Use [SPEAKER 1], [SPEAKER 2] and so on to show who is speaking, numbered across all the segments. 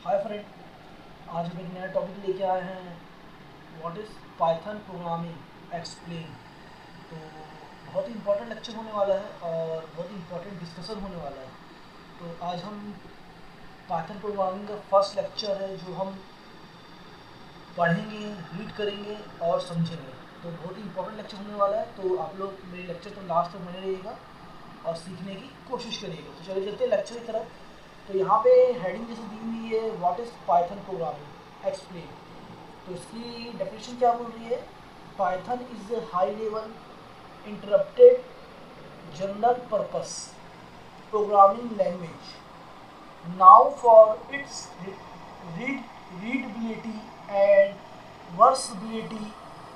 [SPEAKER 1] Hi friend, आज हम एक नया टॉपिक लेके आए हैं। What is Python programming explain. तो बहुत ही इंपॉर्टेंट लेक्चर होने वाला है और बहुत ही इंपॉर्टेंट डिस्कशन होने वाला है। तो आज हम पाइथन प्रोग्रामिंग का फर्स्ट लेक्चर है जो हम पढ़ेंगे, रीड करेंगे और समझेंगे। तो बहुत ही इंपॉर्टेंट लेक्चर होने वाला है, तो आप लोग मेरे लेक्चर तो लास्ट तक बने रहिएगा और सीखने की कोशिश करिएगा। तो चलिए चलते हैं लेक्चर की तरफ। तो यहाँ पे हेडिंग जैसे दी हुई है, what is Python programming explain. तो इसकी डेफिनेशन क्या बोल रही है? Python is A high level interrupted general purpose programming language now for its readability and versatility.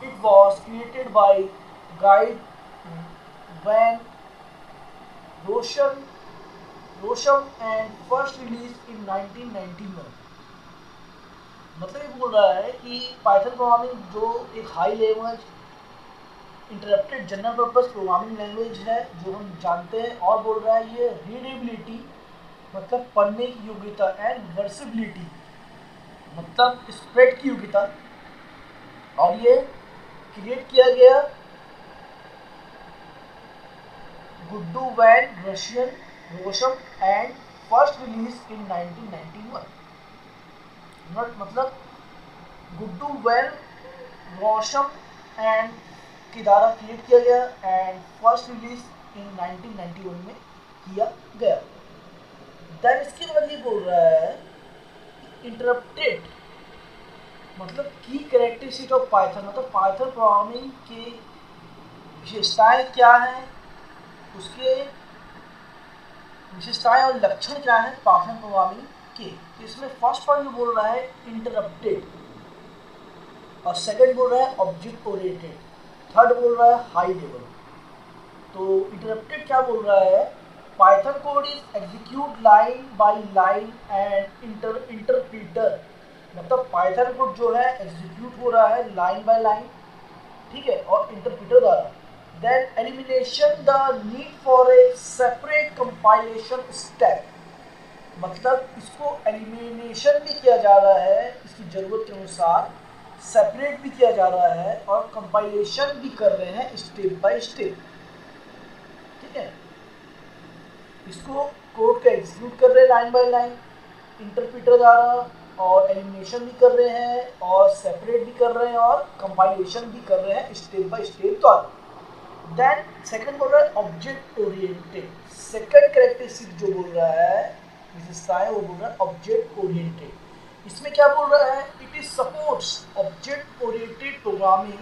[SPEAKER 1] It was created by Guy Van Rossum and first released in 1991। मतलब ये बोल रहा है कि पाइथन प्रोग्रामिंग जो एक high level interrupted general purpose programming language है जो हम जानते हैं, और बोल रहा है ये रीडेबिलिटी मतलब पढ़ने की योग्यता एंड वर्सिबिलिटी मतलब स्प्रेड की योग्यता, और ये क्रिएट किया गया Guido van Rossum and first release in 1991। मतलब गुड्डू वैन रोशम एंड के द्वारा क्रिएट किया गया एंड फर्स्ट रिलीज इन 1991 में किया गया। देन इसके बाद ये बोल रहा है इंटरप्टेड मतलब की कैरेक्टरिस्टिक ऑफ पाइथन, मतलब पाइथन प्रोग्रामिंग के विशेषताएं क्या हैं, उसके विशेषताएं और लक्षण क्या हैं पाइथन प्रोग्रामिंग के। तो इसमें फर्स्ट पॉइंट बोल रहा है इंटरप्टेड, और सेकंड बोल रहा है ऑब्जेक्ट ओरिएंटेड, थर्ड बोल रहा है हाई लेवल। तो इंटरप्टेड क्या बोल रहा है? Python code is execute line by line and interpreter, मतलब पाइथन कोड जो है एग्जीक्यूट हो रहा है लाइन बाय लाइन, ठीक है, और इंटरप्रीटर द्वारा। Then elimination the need for a separate compilation step, मतलब इसको एलिमिनेशन भी किया जा रहा है, इसकी ज़रूरत के अनुसार सेपरेट भी किया जा रहा है और कंपाइलेशन भी कर रहे हैं स्टेप बाय स्टेप, ठीक है। इसको कोड का एग्जीक्यूट कर रहे हैं लाइन बाय लाइन इंटरप्रीटर द्वारा, और एलिमिनेशन भी कर रहे हैं और सेपरेट भी कर रहे हैं और कंपाइलेशन भी कर रहे हैं स्टेप बाय स्टेप द्वारा। देन सेकंड बोल रहा है ऑब्जेक्ट ओरिएंटेड, सेकंड कैरेक्टरिस्टिक जो बोल रहा है विशेषता है वो बोल रहा है ऑब्जेक्ट ओरिएंटेड। इसमें क्या बोल रहा है? It is supports object oriented programming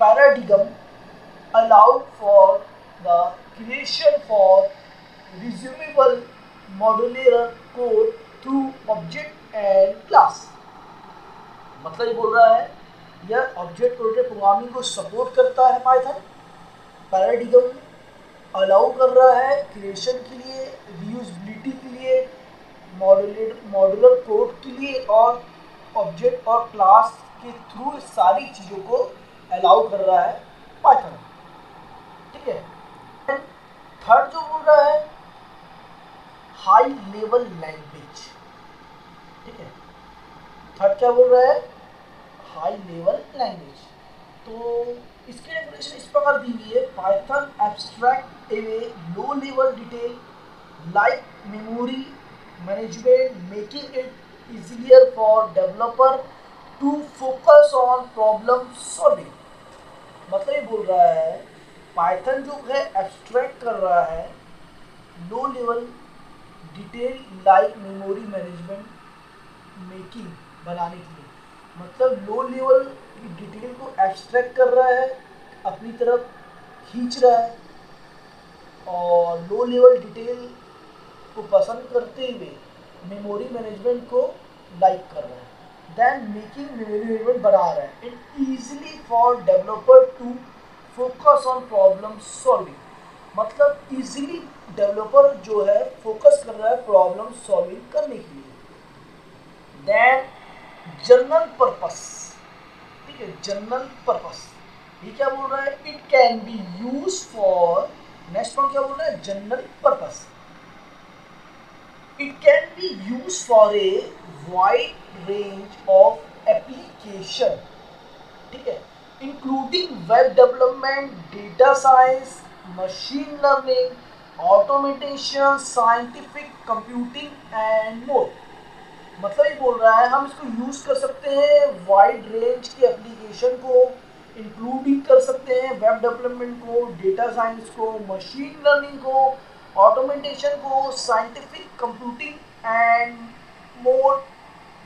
[SPEAKER 1] paradigm allow for the creation for reusable modular code through object and class. मतलब ये बोल रहा है यह ऑब्जेक्ट ओरिएंटेड प्रोग्रामिंग को सपोर्ट करता है पाइथन, पैराडिगम अलाउ कर रहा है क्रिएशन के लिए, रीयूजेबिलिटी के लिए, मॉड्यूलर कोड के लिए, और ऑब्जेक्ट और क्लास के थ्रू सारी चीज़ों को अलाउ कर रहा है पाइथन, ठीक है। थर्ड जो बोल रहा है हाई लेवल लैंग्वेज, ठीक है। थर्ड क्या बोल रहा है? High level language. तो इसकी डेफिनेशन इस प्रकार दी हुई है, Python abstract a low level detail like memory management making it easier for developer to focus on problem solving. मतलब ये बोल रहा है पाइथन जो है एब्स्ट्रैक्ट कर रहा है लो level detail like memory management making बनाने के लिए, मतलब लो लेवल की डिटेल को एब्स्ट्रैक्ट कर रहा है, अपनी तरफ खींच रहा है, और लो लेवल डिटेल को पसंद करते हुए मेमोरी मैनेजमेंट को लाइक कर रहा है। देन मेकिंग मेमोरी मैनेजमेंट बना रहा है, it easily for developer to focus on problem solving, मतलब इजीली डेवलपर जो है फोकस कर रहा है प्रॉब्लम सॉल्विंग करने के लिए। देन जनरल पर्पस, ठीक है, जनरल पर्पस ये क्या बोल रहा है? It can be use for, next point क्या बोल रहा है? General purpose. It can be used for a wide range of application, ठीक है, including web development, data science, machine learning, automation, scientific computing and more। मतलब ये बोल रहा है हम इसको यूज कर सकते हैं वाइड रेंज के एप्लीकेशन को, इंक्लूडिंग कर सकते हैं वेब डेवलपमेंट को, डेटा साइंस को, मशीन लर्निंग को, ऑटोमेटेशन को, scientific computing and more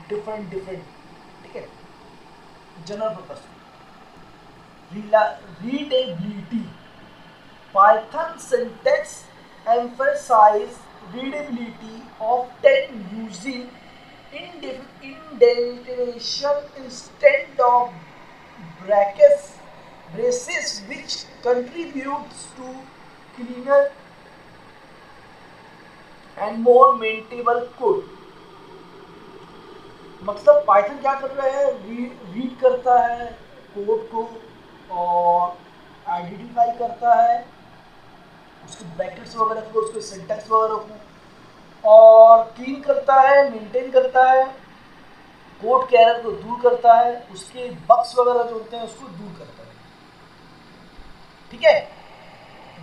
[SPEAKER 1] different, ठीक है। General purpose readability, Python syntax emphasize readability, often using indentation instead of braces, which contributes to cleaner and more maintainable code। मतलब Python क्या कर रहा है, रीड करता है कोड को और आइडेंटिफाई करता है, उसके ब्रैकेट्स वगैरह को, उसके सिंटैक्स वगैरह को, और क्लीन करता है, मेंटेन करता है, कोड के एरर को दूर करता है, उसके बग्स वगैरह जो होते हैं उसको दूर करता है, ठीक है।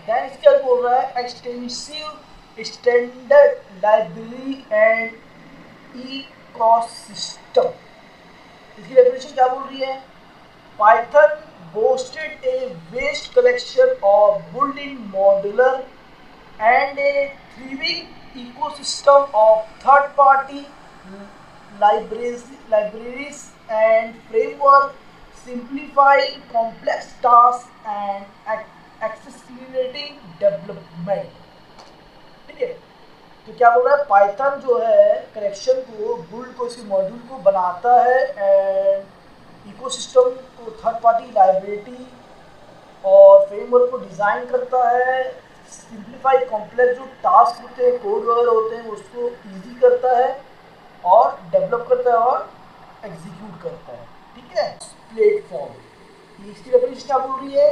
[SPEAKER 1] देन इसके बाद बोल रहा है extensive standard library and ecosystem. इसकी डेफिनेशन क्या बोल रही है, Python boasted a vast collection of built-in modular and a thriving ecosystem of third-party libraries and framework, simplifying complex tasks and accelerating development, ठीक है। तो क्या बोल रहा है, पाइथन जो है कलेक्शन को, बुल्ड को, इसी मॉड्यूल को बनाता है एंड इकोसिस्टम को, थर्ड पार्टी लाइब्रेरी और फ्रेमवर्क को डिज़ाइन करता है, सिंप्लीफाई कॉम्प्लेक्स जो टास्क होते हैं, कोड वगैरह होते हैं, उसको इजी करता है और डेवलप करता है और एग्जीक्यूट करता है, ठीक है। प्लेटफॉर्म, इसकी डेफिनेशन क्या बोल रही है,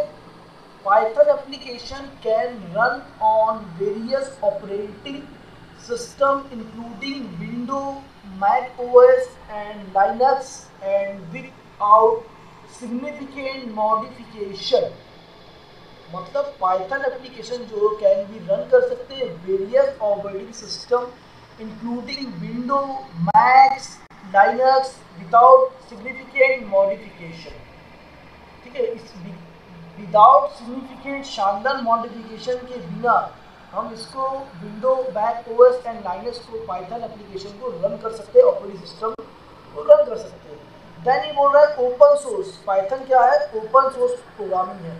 [SPEAKER 1] Python application can run on various operating system including window, Mac OS and Linux and with out significant modification। मतलब पाइथन एप्लीकेशन जो कैन भी रन कर सकते हैं various operating system including window, Macs, Linux without significant modification, ठीक है। इस without significant शानदार मॉडिफिकेशन के बिना हम इसको window, Mac OS and Linux को, पाइथन एप्लीकेशन को रन कर सकते हैं, ऑपरेटिंग सिस्टम को रन कर सकते हैं। देन ये बोल रहा है ओपन सोर्स, पाइथन क्या है, ओपन सोर्स प्रोग्रामिंग है।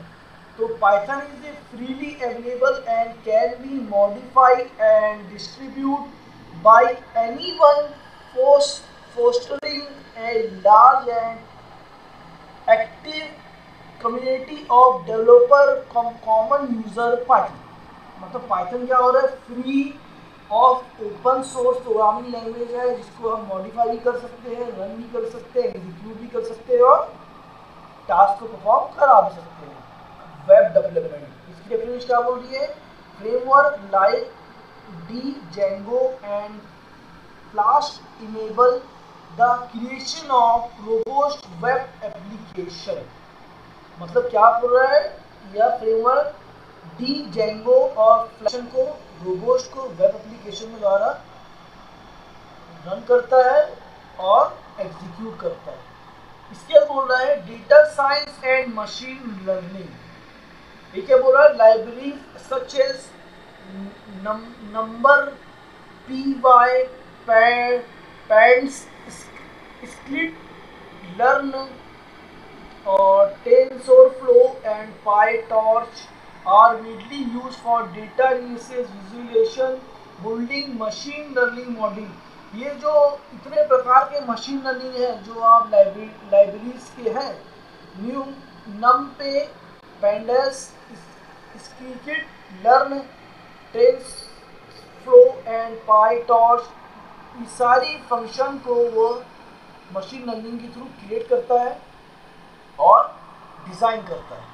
[SPEAKER 1] तो Python is freely available and can be modified and distribute by anyone, fostering a large and active community of developer common user Python. मतलब पाइथन क्या हो रहा है, free of open source programming language है, जिसको हम मॉडिफाई भी कर सकते हैं, रन भी कर सकते हैं, एग्जीक्यूट भी कर सकते हैं और टास्क को परफॉर्म करा भी सकते हैं। वेब डेवलपमेंट, इसकी डेफिनेशन क्या बोल रही है, framework like Django and Flask enable the creation of robust web application। मतलब क्या बोल रहा है, यह फ्रेमवर्क Django और Flask को, रोबोस्ट को वेब एप्लीकेशन के द्वारा रन करता है और एग्जीक्यूट करता है। इसके बाद बोल रहा है data science and machine learning. ये क्या बोल रहा है, library such as number, py, pandas, scikit learn और TensorFlow and PyTorch are widely used for data analysis, visualization, building machine learning model। ये जो इतने प्रकार के मशीन लर्निंग है जो आप लाइब्रेरीज के हैं, NumPy, Pandas, Scikit learn, TensorFlow and PyTorch, ये सारी फंक्शन को वो मशीन लर्निंग के थ्रू क्रिएट करता है और डिज़ाइन करता है,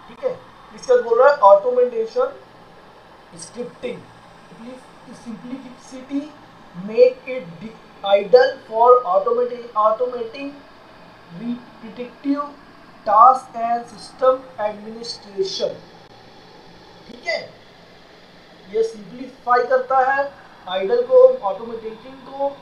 [SPEAKER 1] ठीक है। इसका बोल रहा है automation, scripting, simplicity make it idle for automating repetitive task and system administration। ठीक है, ये सिंप्लीफाई करता है आइडल को, ऑटोमेटिंग को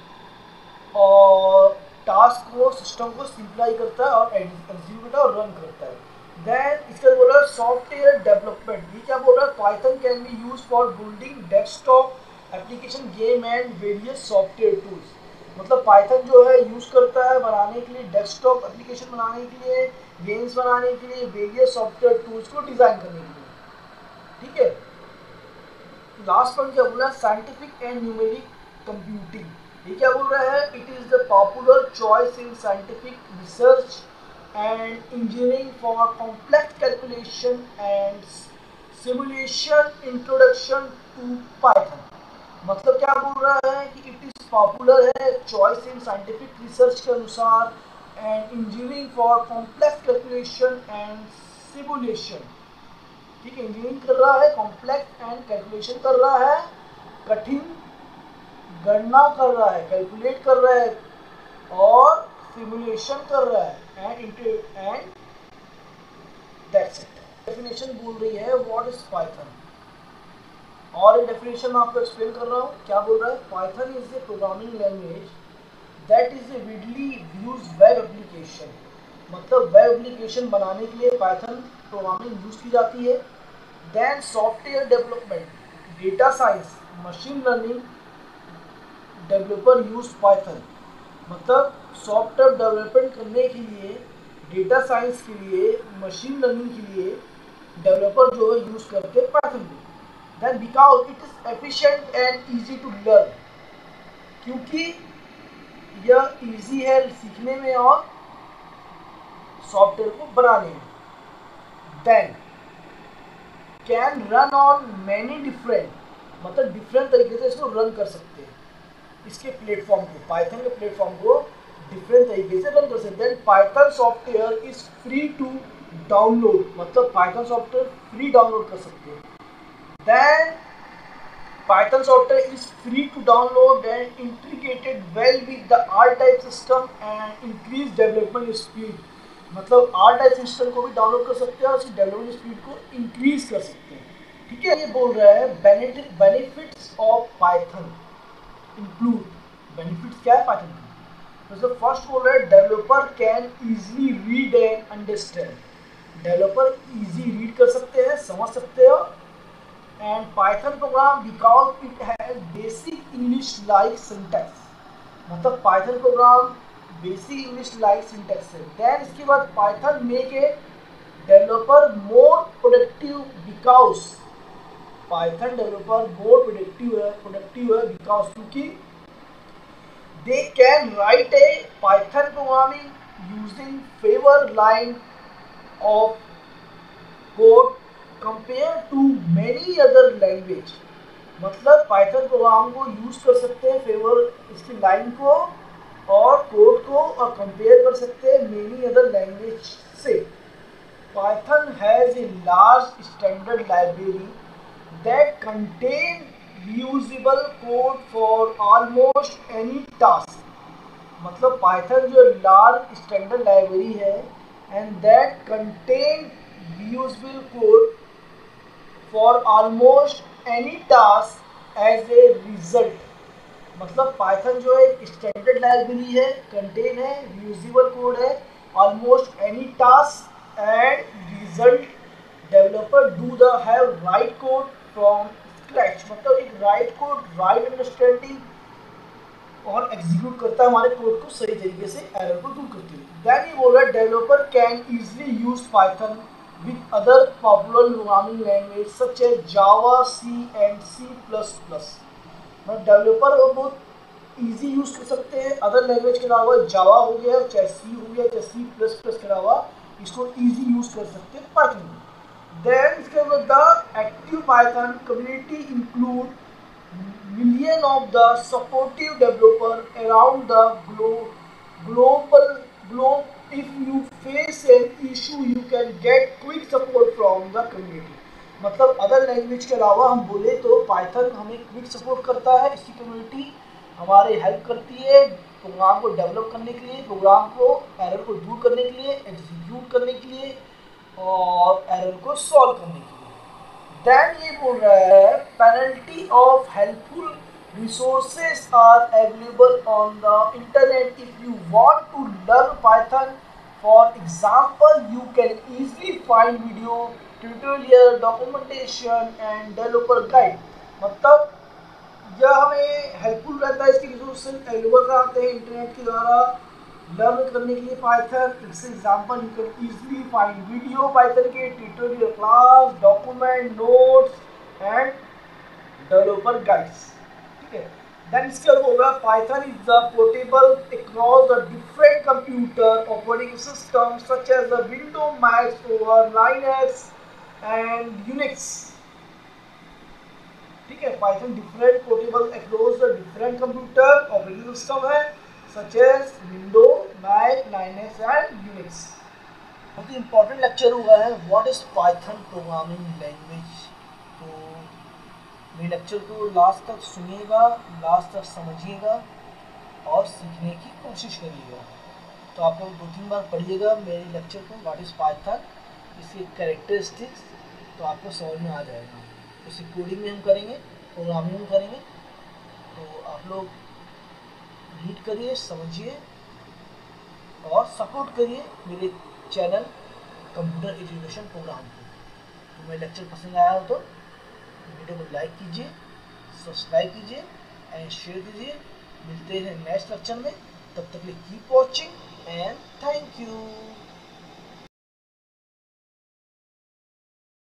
[SPEAKER 1] और टास्क को, सिस्टम को सिंप्लाई करता है और एग्जीक्यूट और रन करता है। देन इसका बोल रहा है सॉफ्टवेयर डेवलपमेंट। ये क्या बोल रहा है, Python can be use for building desktop application, game and various software tools. मतलब पाइथन जो है यूज करता है बनाने के लिए, डेस्कटॉप एप्लीकेशन बनाने के लिए, गेम्स बनाने के लिए, वेरियस सॉफ्टवेयर टूल्स को डिजाइन करने के लिए। ठीक है, लास्ट पॉइंट क्या बोल रहा है, साइंटिफिक एंड न्यूमेरिक कंप्यूटिंग। ये क्या बोल रहा है, it is the popular choice in scientific research and engineering for complex calculation and simulation. Introduction to Python. मतलब क्या बोल रहा है कि इट इज पॉपुलर है, चॉइस इन साइंटिफिक रिसर्च के अनुसार, and engineering for complex calculation and simulation. ठीक है, इंजीनियरिंग कर रहा है, कॉम्प्लेक्स एंड कैलकुलेशन कर रहा है, कठिन गणना कर रहा है, कैलकुलेट कर रहा है और सिमुलेशन कर रहा है, एंड दैट्स इट। डेफिनेशन बोल रही है व्हाट इज पाइथन, और ये डेफिनेशन मैं आपको एक्सप्लेन कर रहा हूँ। क्या बोल रहा है, Python is a programming language that is a widely used web application. मतलब वेब एप्लीकेशन बनाने के लिए पाइथन प्रोग्रामिंग यूज की जाती है। Then software development, data science, machine learning developer use Python. मतलब सॉफ्टवेयर डेवलपमेंट करने के लिए, डेटा साइंस के लिए, मशीन लर्निंग के लिए डेवलपर जो है यूज करते हैं पाइथन को। Then because it is efficient and easy to learn, क्योंकि यह इजी है सीखने में और सॉफ्टवेयर को बनाने में। Then can run on many different, मतलब डिफरेंट तरीके से इसको रन कर सकते हैं, इसके प्लेटफॉर्म को, पाइथन के प्लेटफॉर्म को डिफरेंट तरीके से रन कर सकते हैं। Python software is free to download, मतलब पाइथन सॉफ्टवेयर फ्री डाउनलोड कर सकते हैं। Then Python software is free to download and integrated well with the R type system and increase development speed. मतलब आर टाइप सिस्टम को भी download कर सकते हैं और उसकी डेवलपमेंट स्पीड को इंक्रीज कर सकते हैं। ठीक है, ये बोल रहा है benefits of Python include. Benefits क्या है पाइथन का, तो फर्स्ट बोल रहा है developer can easily read and understand. Developer easy read कर सकते हैं, समझ सकते हो। And Python program because it has basic English like syntax. मतलब Python program basic English like syntax है। देन इसके बाद Python make a developer more productive because Python developer more productive है बिकॉज क्योंकि they can write a Python programming using fewer line of code compare to many other language. मतलब Python program को use कर सकते हैं favour इसकी line को और कोड को, और कंपेयर कर सकते हैं मेनी अदर लैंग्वेज से। Python has a large standard library that contain reusable code for almost any task। मतलब पाइथन जो लार्ज स्टैंडर्ड लाइब्रेरी है and that contain reusable code for almost any task as a result। मतलब Python जो है एक standard library है, contain है, reusable code है, almost any task and result developer do the have right code from scratch. मतलब एक right code, right understanding और एग्जीक्यूट करता है हमारे कोड को सही तरीके से, एरर को दूर करते हुए। देन ये बोल रहा है developer can easily use Python with other popular programming language such as Java, C and C++। मतलब डेवलपर वो बहुत इजी यूज कर सकते हैं अदर लैंग्वेज के अलावा, जावा हो गया, चाहे C हो गया, चाहे C++ के अलावा इसको इजी यूज कर सकते हैं पाइथन में। Then the active Python community include million of the supportive developer around the globe. If you face an issue, you can get quick support from the community। मतलब other language के अलावा हम बोले तो पाइथन हमें quick support करता है, इसकी कम्युनिटी हमारी हेल्प करती है प्रोग्राम को डेवलप करने के लिए, प्रोग्राम को एरर को दूर करने के लिए, एग्जीक्यूट करने के लिए और एरर को सॉल्व करने के लिए। देन ये बोल रहा है penalty of helpful resources are available on the internet. If you want to learn Python, for example, you can easily find video tutorial, documentation and developer guide. मतलब यह हमें हेल्पफुल रहता है, इसके रिसोर्सेज अवेलेबल कराते हैं इंटरनेट के द्वारा लर्न करने के लिए पाइथन। इस example you can easily find video Python के tutorial, class, document, notes and developer guides. ठीक है, देन इसके बाद होगा Python is the portable across the different computer operating system such as the window, Mac over Linux and Unix. ठीक है, Python different portable across the different computer operating system है such as window, Mac, Linux and Unix. बहुत ही important lecture हुआ है what is Python programming language. तो मेरे lecture को लास्ट तक सुनिएगा, लास्ट तक समझिएगा और सीखने की कोशिश करिएगा। तो आप लोग 2-3 बार पढ़िएगा मेरे लेक्चर को व्हाट इज पाइथन, इसके कैरेक्टरिस्टिक्स, तो आपको समझ में आ जाएगा। इसे कोडिंग में हम करेंगे, प्रोग्रामिंग में करेंगे, तो आप लोग रीड करिए, समझिए और सपोर्ट करिए मेरे चैनल कंप्यूटर एजुकेशन प्रोग्राम को। तो मेरा लेक्चर पसंद आया हो तो वीडियो को लाइक कीजिए, सब्सक्राइब कीजिए एंड शेयर कीजिए। मिलते हैं नेक्स्ट लेक्चर में, तब तक के लिए keep watching and thank you.